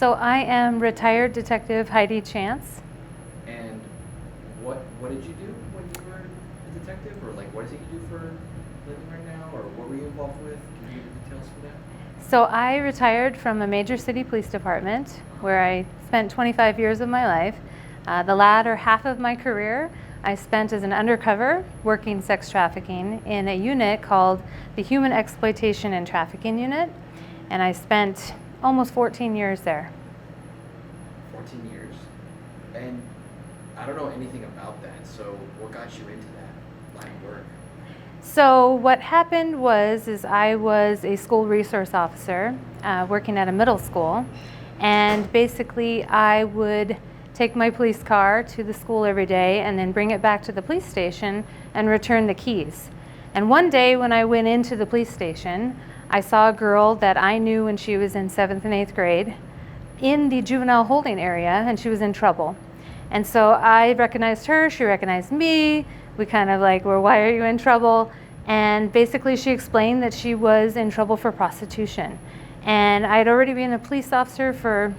So I am retired Detective Heidi Chance. And what did you do when you were a detective, or like what is it you do for a living right now, or what were you involved with? Can you give the details for that? So I retired from a major city police department where I spent 25 years of my life. The latter half of my career I spent as an undercover working sex trafficking in a unit called the Human Exploitation and Trafficking Unit, and I spent almost 14 years there. 14 years. And I don't know anything about that, so what got you into that line of work? So what happened is I was a school resource officer working at a middle school, and basically I would take my police car to the school every day and then bring it back to the police station and return the keys. And one day when I went into the police station, I saw a girl that I knew when she was in 7th and 8th grade in the juvenile holding area, and she was in trouble. And so I recognized her, she recognized me. We kind of like were, why are you in trouble? And basically she explained that she was in trouble for prostitution. And I had already been a police officer for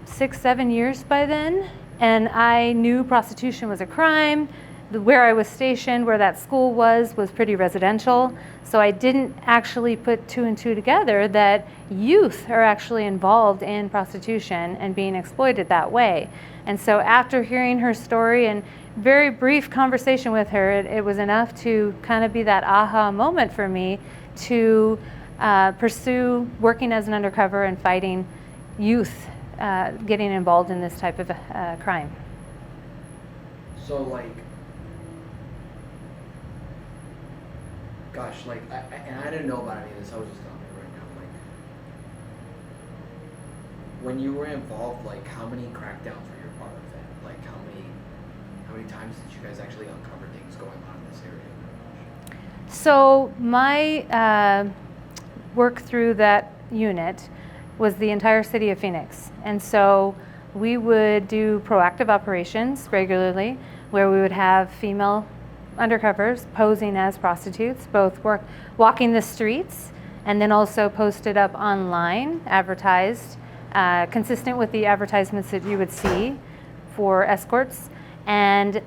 6-7 years by then, and I knew prostitution was a crime. Where I was stationed, where that school was pretty residential, so I didn't actually put two and two together that youth are actually involved in prostitution and being exploited that way. And so after hearing her story and very brief conversation with her, it was enough to kind of be that aha moment for me to pursue working as an undercover and fighting youth getting involved in this type of crime. So like, gosh, like, and I didn't know about any of this. I was just telling you right now. Like, when you were involved, like, how many crackdowns were you a part of that? Like, how many times did you guys actually uncover things going on in this area? So my work through that unit was the entire city of Phoenix, and so we would do proactive operations regularly, where we would have female undercovers posing as prostitutes, both walking the streets and then also posted up online, advertised, consistent with the advertisements that you would see for escorts. And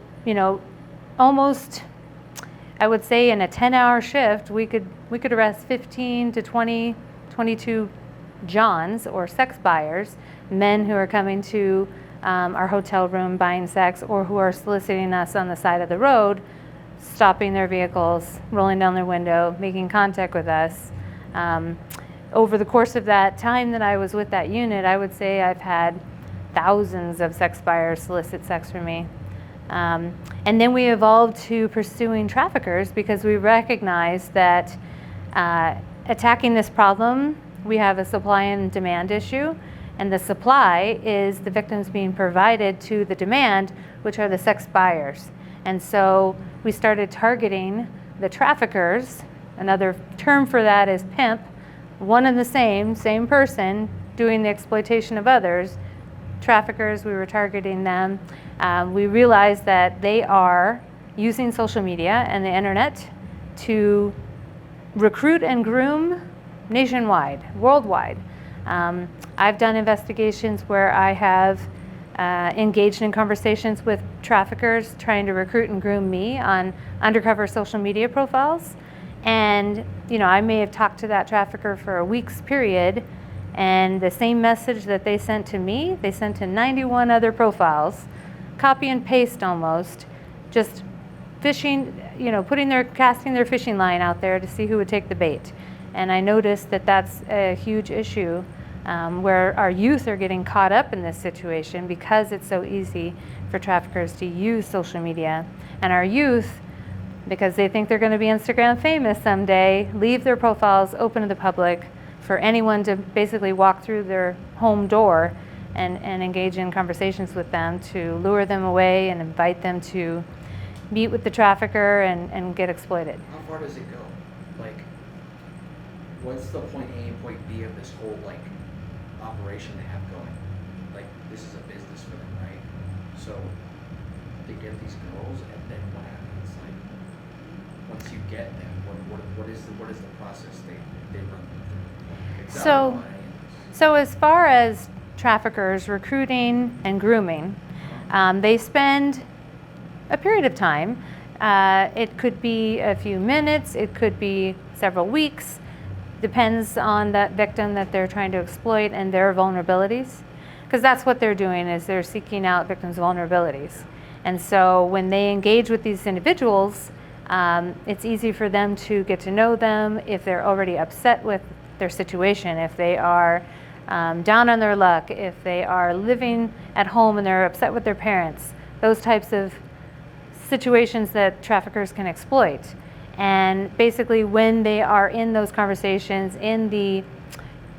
almost, I would say in a 10-hour shift, we could arrest 15 to 20, 22 Johns, or sex buyers, men who are coming to our hotel room buying sex, or who are soliciting us on the side of the road, stopping their vehicles, rolling down their window, making contact with us. Over the course of that time that I was with that unit, I would say I've had thousands of sex buyers solicit sex from me. And then we evolved to pursuing traffickers because we recognized that attacking this problem, we have a supply and demand issue, and the supply is the victims being provided to the demand, which are the sex buyers. And so we started targeting the traffickers. Another term for that is pimp. One and the same person doing the exploitation of others. Traffickers, we were targeting them. We realized that they are using social media and the internet to recruit and groom nationwide, worldwide. I've done investigations where I have engaged in conversations with traffickers trying to recruit and groom me on undercover social media profiles. And I may have talked to that trafficker for a week's period, and the same message that they sent to me, they sent to 91 other profiles, copy and paste almost, just fishing, casting their fishing line out there to see who would take the bait. And I noticed that that's a huge issue, where our youth are getting caught up in this situation because it's so easy for traffickers to use social media. And our youth, because they think they're going to be Instagram famous someday, leave their profiles open to the public for anyone to basically walk through their home door and engage in conversations with them to lure them away and invite them to meet with the trafficker and get exploited. How far does it go? Like, what's the point A and point B of this whole operation they have going? Like, this is a business for them, right? So they get these girls, and then what happens? Like, once you get them, what is the process they run through? So as far as traffickers recruiting and grooming, they spend a period of time. It could be a few minutes, it could be several weeks, depends on that victim that they're trying to exploit and their vulnerabilities. Because that's what they're doing, is they're seeking out victims' vulnerabilities. And so when they engage with these individuals, it's easy for them to get to know them if they're already upset with their situation, if they are down on their luck, if they are living at home and they're upset with their parents, those types of situations that traffickers can exploit. And basically when they are in those conversations, in the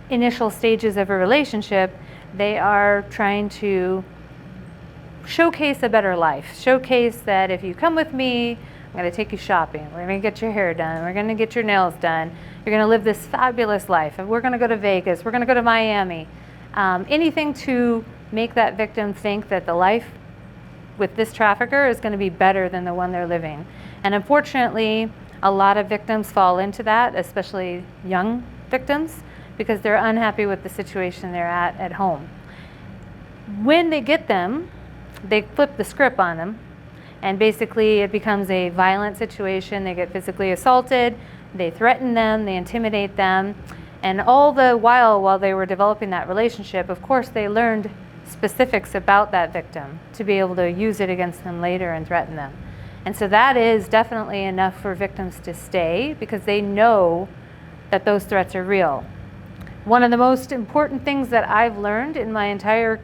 initial stages of a relationship, they are trying to showcase a better life. Showcase that if you come with me, I'm going to take you shopping. We're going to get your hair done. We're going to get your nails done. You're going to live this fabulous life. And we're going to go to Vegas. We're going to go to Miami. Anything to make that victim think that the life with this trafficker is going to be better than the one they're living. And unfortunately, a lot of victims fall into that, especially young victims, because they're unhappy with the situation they're at home. When they get them, they flip the script on them, and basically it becomes a violent situation. They get physically assaulted, they threaten them, they intimidate them, and all the while they were developing that relationship, of course they learned specifics about that victim to be able to use it against them later and threaten them. And so that is definitely enough for victims to stay, because they know that those threats are real. One of the most important things that I've learned in my entire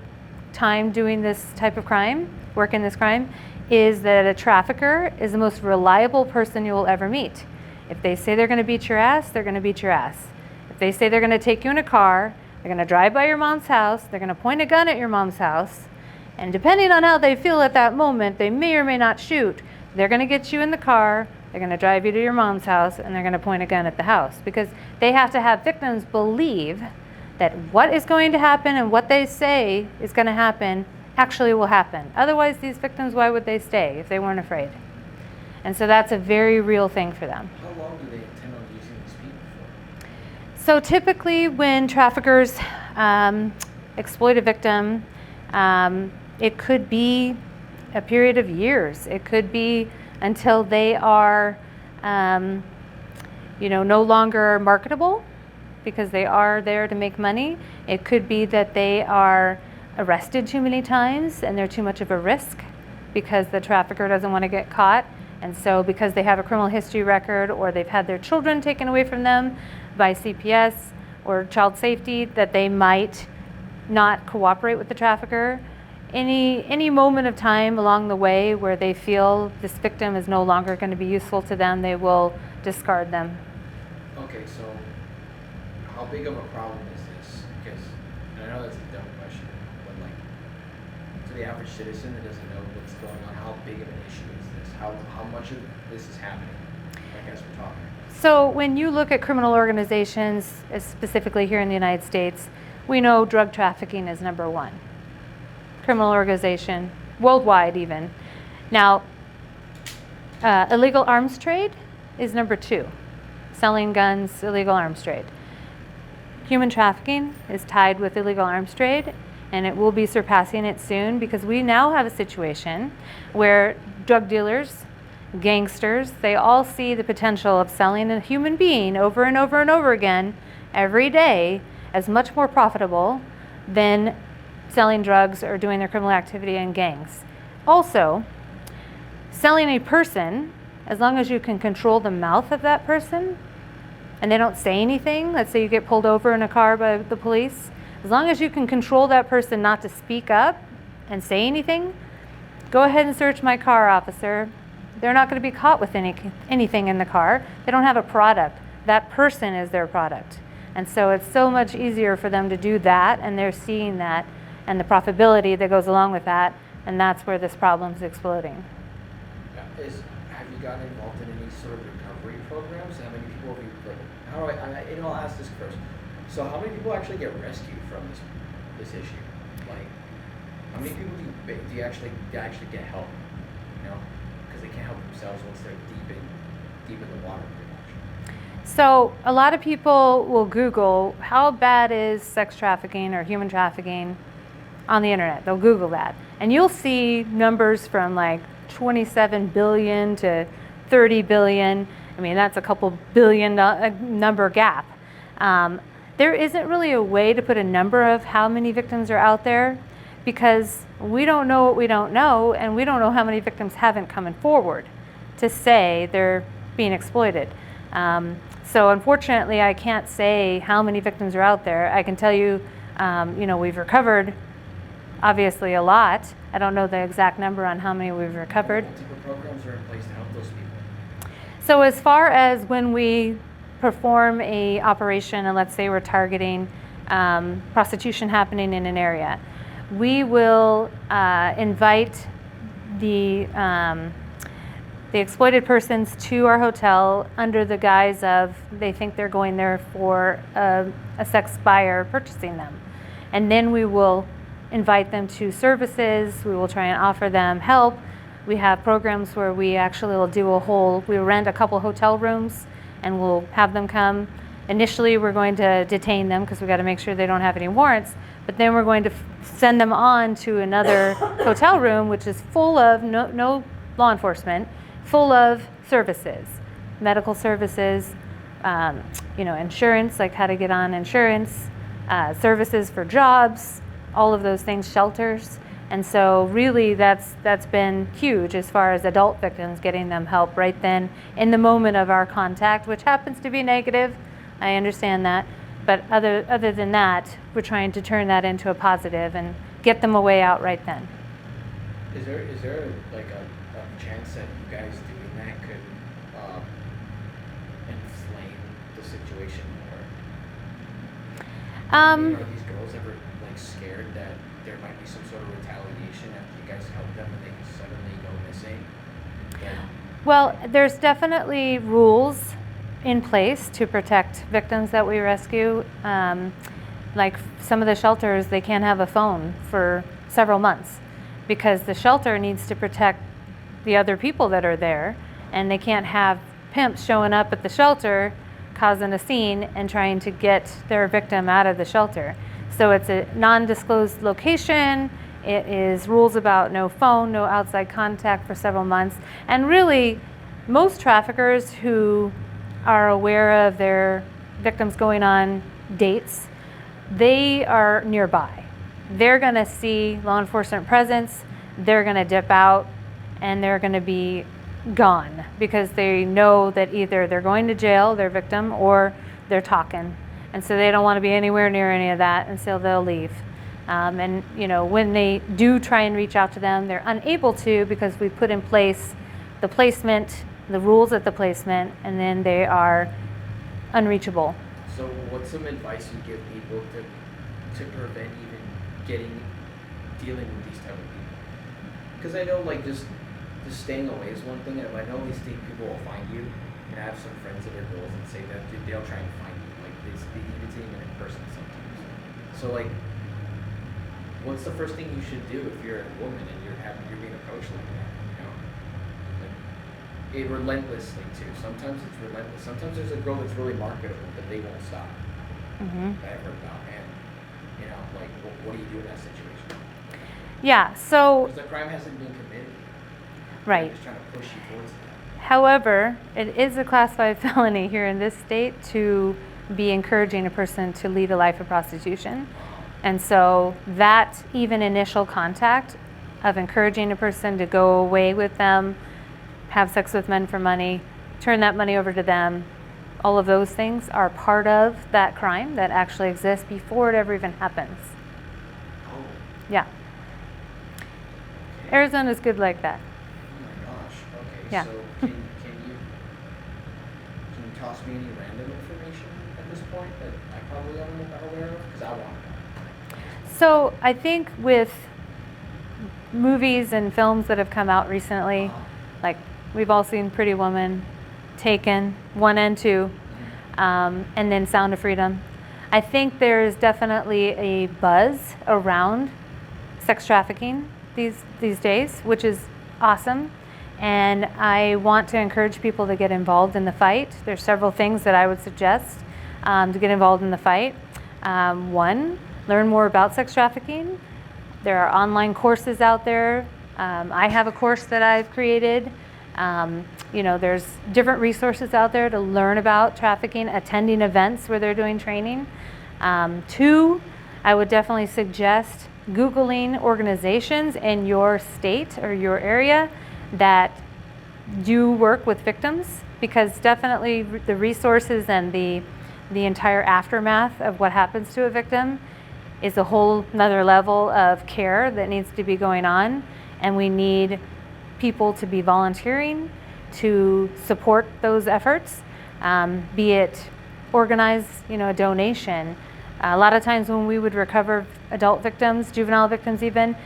time doing this type of crime, work in this crime, is that a trafficker is the most reliable person you will ever meet. If they say they're going to beat your ass, they're going to beat your ass. If they say they're going to take you in a car, they're going to drive by your mom's house, they're going to point a gun at your mom's house, and depending on how they feel at that moment, they may or may not shoot. They're going to get you in the car, they're going to drive you to your mom's house, and they're going to point a gun at the house, because they have to have victims believe that what is going to happen and what they say is going to happen actually will happen. Otherwise, these victims, why would they stay if they weren't afraid? And so that's a very real thing for them. How long do they intend on using these people for? So typically when traffickers exploit a victim, it could be a period of years. It could be until they are no longer marketable, because they are there to make money. It could be that they are arrested too many times and they're too much of a risk because the trafficker doesn't want to get caught. And so because they have a criminal history record, or they've had their children taken away from them by CPS or child safety, that they might not cooperate with the trafficker. Any moment of time along the way where they feel this victim is no longer going to be useful to them, they will discard them. Okay, so how big of a problem is this? Because, and I know that's a dumb question, but like, to the average citizen that doesn't know what's going on, how big of an issue is this? How much of this is happening? I guess we're talking. So when you look at criminal organizations, specifically here in the United States, we know drug trafficking is number one criminal organization, worldwide even. Now, illegal arms trade is number two. Selling guns, illegal arms trade. Human trafficking is tied with illegal arms trade, and it will be surpassing it soon, because we now have a situation where drug dealers, gangsters, they all see the potential of selling a human being over and over and over again every day as much more profitable than selling drugs or doing their criminal activity in gangs. Also, selling a person, as long as you can control the mouth of that person and they don't say anything, let's say you get pulled over in a car by the police, as long as you can control that person not to speak up and say anything, go ahead and search my car, officer. They're not going to be caught with anything in the car. They don't have a product. That person is their product. And so it's so much easier for them to do that, and they're seeing that and the profitability that goes along with that, and that's where this problem is exploding. Have you gotten involved in any sort of recovery programs? How many people have you, like, I'll ask this first. So how many people actually get rescued from this issue? Like, how many people do you actually get help? You know, because they can't help themselves once they're deep in the water, pretty much. So a lot of people will Google how bad is sex trafficking or human trafficking, on the internet. They'll Google that. And you'll see numbers from like 27 billion to 30 billion. I mean, that's a couple billion number gap. There isn't really a way to put a number of how many victims are out there, because we don't know what we don't know, and we don't know how many victims haven't come forward to say they're being exploited. So unfortunately, I can't say how many victims are out there. I can tell you, we've recovered obviously a lot. I don't know the exact number on how many we've recovered. What type of programs are in place to help those people? So as far as when we perform a operation, and let's say we're targeting prostitution happening in an area, we will invite the exploited persons to our hotel under the guise of they think they're going there for a sex buyer purchasing them. And then we will invite them to services. We will try and offer them help. We have programs where we actually will do we rent a couple hotel rooms and we'll have them come. Initially, we're going to detain them because we got to make sure they don't have any warrants, but then we're going to send them on to another hotel room, which is full of no law enforcement, full of services, medical services, insurance, like how to get on insurance, services for jobs, all of those things, shelters. And so really that's been huge as far as adult victims, getting them help right then in the moment of our contact, which happens to be negative. I understand that. But other than that, we're trying to turn that into a positive and get them a way out right then. Is there like a chance that you guys doing that could inflame the situation more? Are these girls ever like scared that there might be some sort of retaliation after you guys help them and they can suddenly go missing? Well, there's definitely rules in place to protect victims that we rescue. Like some of the shelters, they can't have a phone for several months because the shelter needs to protect the other people that are there, and they can't have pimps showing up at the shelter causing a scene and trying to get their victim out of the shelter. So it's a non-disclosed location. It is rules about no phone, no outside contact for several months. And really, most traffickers who are aware of their victims going on dates, they are nearby. They're gonna see law enforcement presence, they're gonna dip out, and they're gonna be gone because they know that either they're going to jail, their victim, or they're talking. And so they don't want to be anywhere near any of that, and so they'll leave. And when they do try and reach out to them, they're unable to because we put in place the placement, the rules at the placement, and then they are unreachable. So what's some advice you give people to prevent even dealing with these type of people? Because I know just staying away is one thing, and I know these people will find you, and I have some friends that are girls and say that they'll try and find you, like they even see them in person sometimes. So what's the first thing you should do if you're a woman and you're being approached like that? It relentlessly too. Sometimes it's relentless. Sometimes there's a girl that's really marketable, but they won't stop. Mm-hmm. That I've heard about, and what do you do in that situation? Yeah. So. Because the crime hasn't been committed. Right. They're just trying to push you towards that. However, it is a Class 5 felony here in this state to be encouraging a person to lead a life of prostitution. And so that even initial contact of encouraging a person to go away with them, have sex with men for money, turn that money over to them, all of those things are part of that crime that actually exists before it ever even happens. Oh. Yeah. Okay. Arizona's good like that. Oh my gosh. Okay. Yeah. So can you toss me any random information at this point that I probably am aware of? Because I want to know. So I think with movies and films that have come out recently, like we've all seen Pretty Woman, Taken, 1 and 2, and then Sound of Freedom. I think there is definitely a buzz around sex trafficking these days, which is awesome. And I want to encourage people to get involved in the fight. There's several things that I would suggest to get involved in the fight. One, learn more about sex trafficking. There are online courses out there. I have a course that I've created. There's different resources out there to learn about trafficking, attending events where they're doing training. Two, I would definitely suggest Googling organizations in your state or your area that do work with victims, because definitely the resources and the entire aftermath of what happens to a victim is a whole nother level of care that needs to be going on, and we need people to be volunteering to support those efforts, be it organize, a donation. A lot of times when we would recover adult victims, juvenile victims even,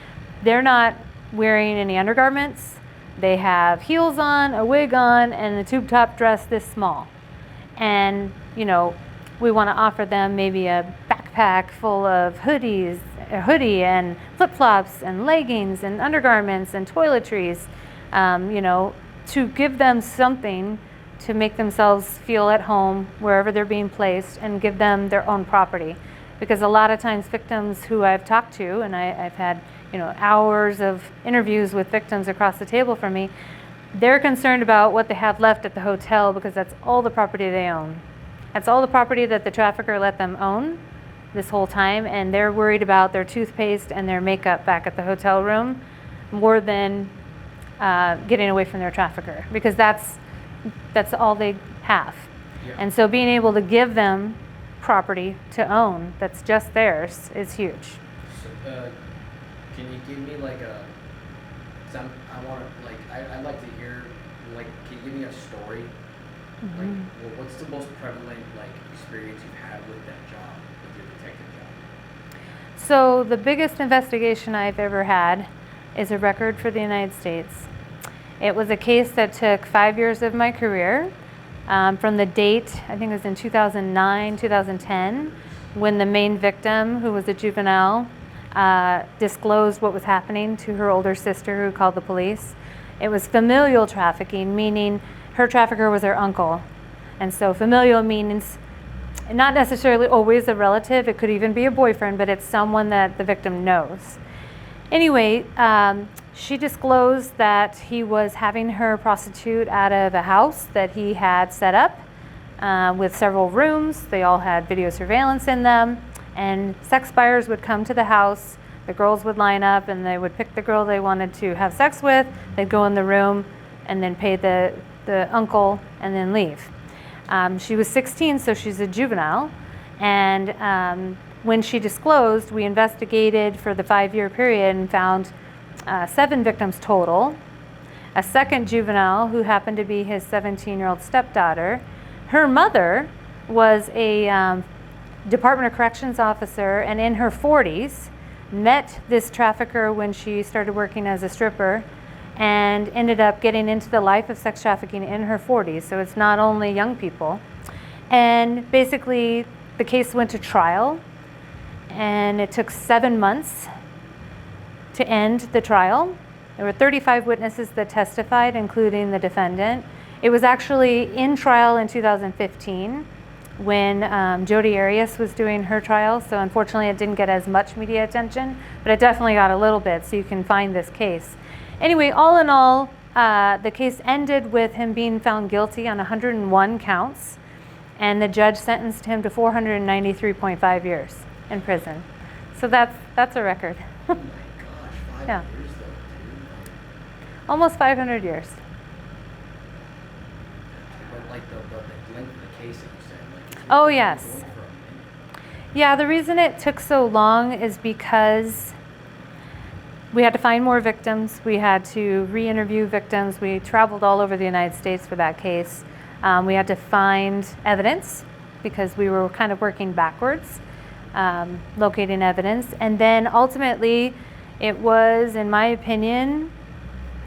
they're not wearing any undergarments. They have heels on, a wig on, and a tube top dress this small. And, we want to offer them maybe a backpack full of hoodies, a hoodie and flip-flops and leggings and undergarments and toiletries, to give them something to make themselves feel at home wherever they're being placed, and give them their own property. Because a lot of times victims who I've talked to, and I've had hours of interviews with victims across the table from me, they're concerned about what they have left at the hotel, because that's all the property they own. That's all the property that the trafficker let them own this whole time, and they're worried about their toothpaste and their makeup back at the hotel room more than getting away from their trafficker, because that's all they have. Yeah. And so being able to give them property to own that's just theirs is huge. So, can you give me like a? Cause I'd like to hear, can you give me a story? Mm-hmm. What's the most prevalent experience you've had with that job, with your detective job? So the biggest investigation I've ever had is a record for the United States. It was a case that took 5 years of my career, from the date, I think it was in 2009, 2010, when the main victim, who was a juvenile, disclosed what was happening to her older sister, who called the police. It was familial trafficking, meaning her trafficker was her uncle. And so familial means not necessarily always a relative, it could even be a boyfriend, but it's someone that the victim knows. Anyway, she disclosed that he was having her prostitute out of a house that he had set up with several rooms. They all had video surveillance in them, and sex buyers would come to the house. The girls would line up and they would pick the girl they wanted to have sex with. They'd go in the room and then pay the uncle and then leave. She was 16, so she's a juvenile. And when she disclosed, we investigated for the 5-year period and found 7 victims total. A second juvenile who happened to be his 17-year-old stepdaughter. Her mother was a Department of Corrections officer, and in her 40s, met this trafficker when she started working as a stripper, and ended up getting into the life of sex trafficking in her 40s. So it's not only young people. And basically, the case went to trial, and it took 7 months to end the trial. There were 35 witnesses that testified, including the defendant. It was actually in trial in 2015 when Jodi Arias was doing her trial, so unfortunately it didn't get as much media attention, but it definitely got a little bit, so you can find this case. Anyway, all in all, the case ended with him being found guilty on 101 counts, and the judge sentenced him to 493.5 years in prison. So that's a record. Oh my gosh, 5 Yeah. years though, dude. Almost 500 years. But the length of the case that you said, Oh, yes. going for a minute. Yeah, the reason it took so long is because we had to find more victims. We had to re-interview victims. We traveled all over the United States for that case. We had to find evidence because we were kind of working backwards, locating evidence. And then ultimately, it was, in my opinion,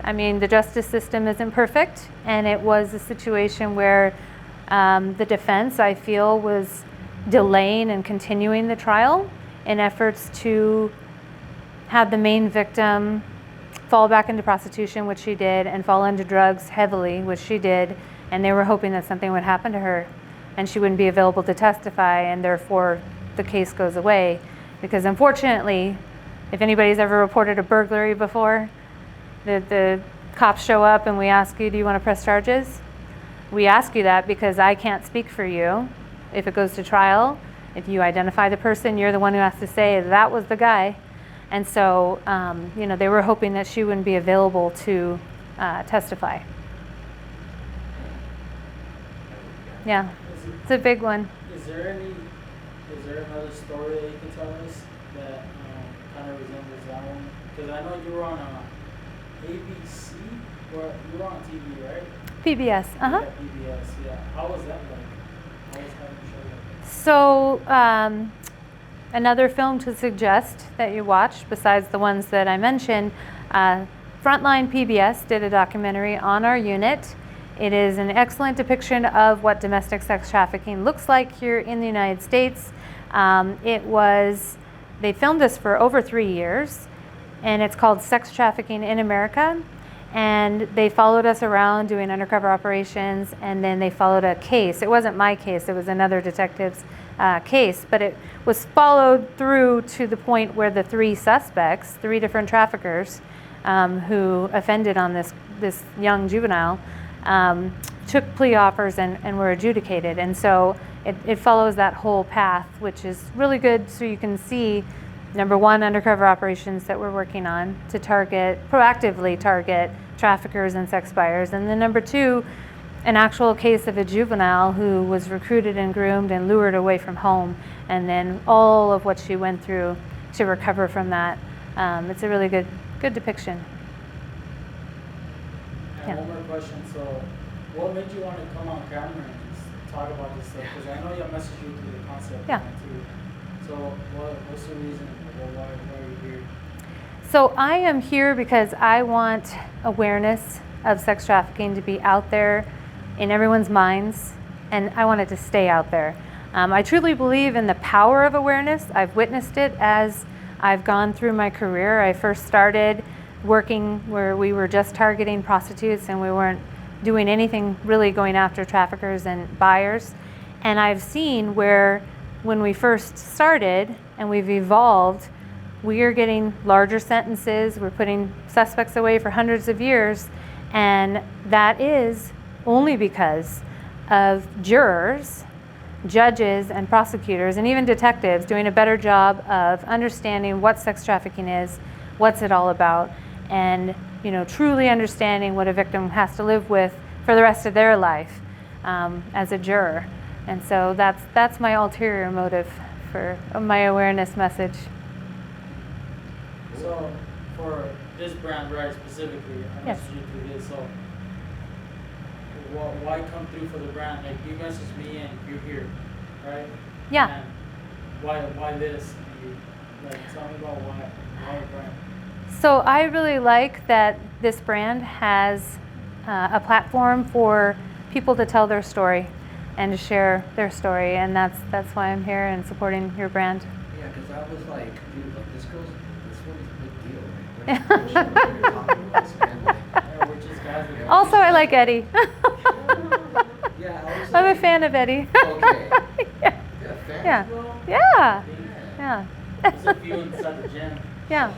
the justice system isn't perfect, and it was a situation where the defense, I feel, was delaying and continuing the trial in efforts to have the main victim fall back into prostitution, which she did, and fall into drugs heavily, which she did, and they were hoping that something would happen to her and she wouldn't be available to testify, and therefore the case goes away. Because unfortunately, if anybody's ever reported a burglary before, the cops show up and we ask you, do you want to press charges? We ask you that because I can't speak for you. If it goes to trial, if you identify the person, you're the one who has to say that was the guy. And so, they were hoping that she wouldn't be available to testify. Yeah, it's a big one. Is there another story that you can tell us that kind of resembles that one? Because I know you were on ABC, or you were on TV, right? PBS, Yeah, PBS, yeah. How was that like? How was having a show like that? So, another film to suggest that you watch, besides the ones that I mentioned, Frontline PBS did a documentary on our unit. It is an excellent depiction of what domestic sex trafficking looks like here in the United States. They filmed this for over 3 years, and it's called Sex Trafficking in America. And they followed us around doing undercover operations, and then they followed a case. It wasn't my case, it was another detective's case, but it was followed through to the point where the 3 suspects, 3 different traffickers who offended on this young juvenile, took plea offers and were adjudicated. And so it follows that whole path, which is really good, so you can see, number one, undercover operations that we're working on to proactively target traffickers and sex buyers. And then number 2, an actual case of a juvenile who was recruited and groomed and lured away from home, and then all of what she went through to recover from that. It's a really good depiction. And Yeah. one more question. So, what made you want to come on camera and just talk about this stuff? Because I know you messaged you through the concept Yeah. too. So, what's the reason? Why are you here? So I am here because I want awareness of sex trafficking to be out there in everyone's minds, and I want it to stay out there. I truly believe in the power of awareness. I've witnessed it as I've gone through my career. I first started working where we were just targeting prostitutes and we weren't doing anything really going after traffickers and buyers. And I've seen where when we first started and we've evolved, we are getting larger sentences. We're putting suspects away for hundreds of years. And that is only because of jurors, judges, and prosecutors, and even detectives doing a better job of understanding what sex trafficking is, what's it all about, and truly understanding what a victim has to live with for the rest of their life as a juror. And so that's my ulterior motive for my awareness message. So, for this brand, right, specifically, I Yes. messaged you through this. So, why come through for the brand? Like, you messaged me and you're here, right? Yeah. And why this? Tell me about why a brand. So I really like that this brand has a platform for people to tell their story and to share their story, and that's why I'm here and supporting your brand. Yeah, because I was like, dude, like this one's a big deal. Like, what you're talking about this, man. Like, Yeah, we're just guys with Also, I like Eddie. yeah, I was I'm a like, fan of Eddie. Okay. Yeah. Yeah, fans, Yeah. bro? Yeah. Yeah. Yeah. There's a few inside the gym. Yeah.